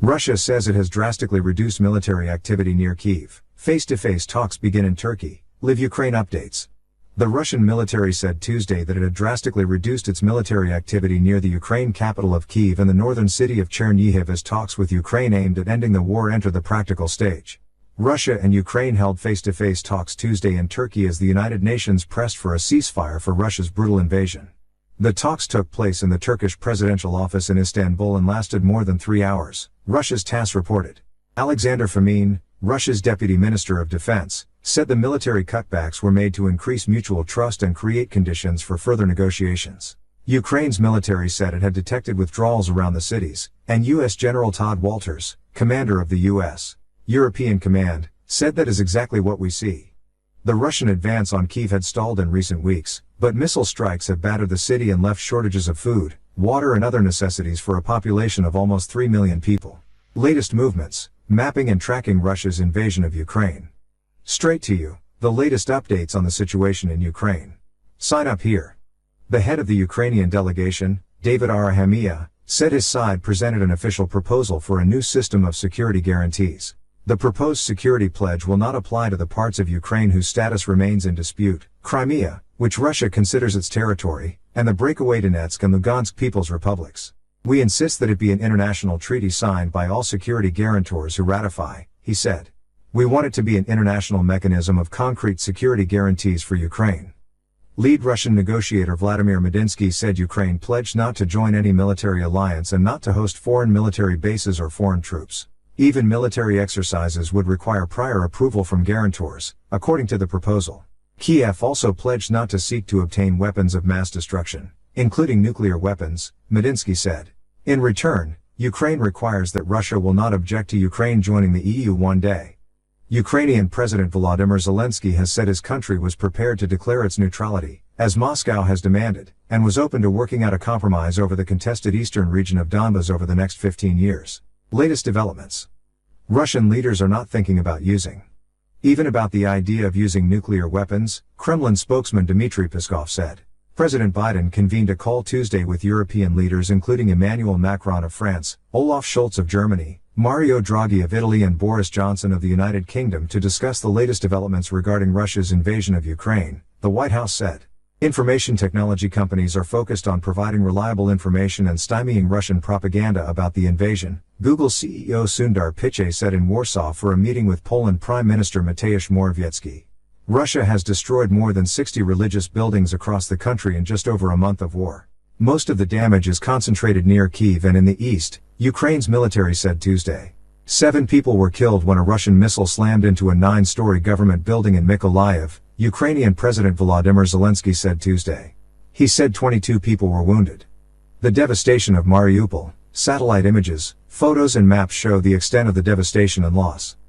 Russia says it has drastically reduced military activity near Kyiv. Face-to-face talks begin in Turkey. Live Ukraine updates. The Russian military said Tuesday that it had drastically reduced its military activity near the Ukraine capital of Kyiv and the northern city of Chernihiv as talks with Ukraine aimed at ending the war enter the practical stage. Russia and Ukraine held face-to-face talks Tuesday in Turkey as the United Nations pressed for a ceasefire for Russia's brutal invasion. The talks took place in the Turkish presidential office in Istanbul and lasted more than 3 hours, Russia's TASS reported. Alexander Fomin, Russia's deputy minister of defense, said the military cutbacks were made to increase mutual trust and create conditions for further negotiations. Ukraine's military said it had detected withdrawals around the cities, and U.S. General Todd Walters, commander of the U.S. European Command, said that is exactly what we see. The Russian advance on Kyiv had stalled in recent weeks, but missile strikes have battered the city and left shortages of food, water and other necessities for a population of almost 3 million people. Latest movements, mapping and tracking Russia's invasion of Ukraine. Straight to you, the latest updates on the situation in Ukraine. Sign up here. The head of the Ukrainian delegation, David Arahamiya, said his side presented an official proposal for a new system of security guarantees. The proposed security pledge will not apply to the parts of Ukraine whose status remains in dispute, Crimea, which Russia considers its territory, and the breakaway Donetsk and Lugansk People's Republics. We insist that it be an international treaty signed by all security guarantors who ratify, he said. We want it to be an international mechanism of concrete security guarantees for Ukraine. Lead Russian negotiator Vladimir Medinsky said Ukraine pledged not to join any military alliance and not to host foreign military bases or foreign troops. Even military exercises would require prior approval from guarantors, according to the proposal. Kiev also pledged not to seek to obtain weapons of mass destruction, including nuclear weapons, Medinsky said. In return, Ukraine requires that Russia will not object to Ukraine joining the EU one day. Ukrainian President Volodymyr Zelensky has said his country was prepared to declare its neutrality, as Moscow has demanded, and was open to working out a compromise over the contested eastern region of Donbas over the next 15 years. Latest developments. Russian leaders are not thinking about even about the idea of using nuclear weapons, Kremlin spokesman Dmitry Peskov said. President Biden convened a call Tuesday with European leaders including Emmanuel Macron of France, Olaf Scholz of Germany, Mario Draghi of Italy and Boris Johnson of the United Kingdom to discuss the latest developments regarding Russia's invasion of Ukraine, the White House said. Information technology companies are focused on providing reliable information and stymieing Russian propaganda about the invasion, Google CEO Sundar Pichai said in Warsaw for a meeting with Poland Prime Minister Mateusz Morawiecki. Russia has destroyed more than 60 religious buildings across the country in just over a month of war. Most of the damage is concentrated near Kyiv and in the east, Ukraine's military said Tuesday. 7 people were killed when a Russian missile slammed into a 9-story government building in Mykolaiv, Ukrainian President Volodymyr Zelensky said Tuesday. He said 22 people were wounded. The devastation of Mariupol, satellite images, photos and maps show the extent of the devastation and loss.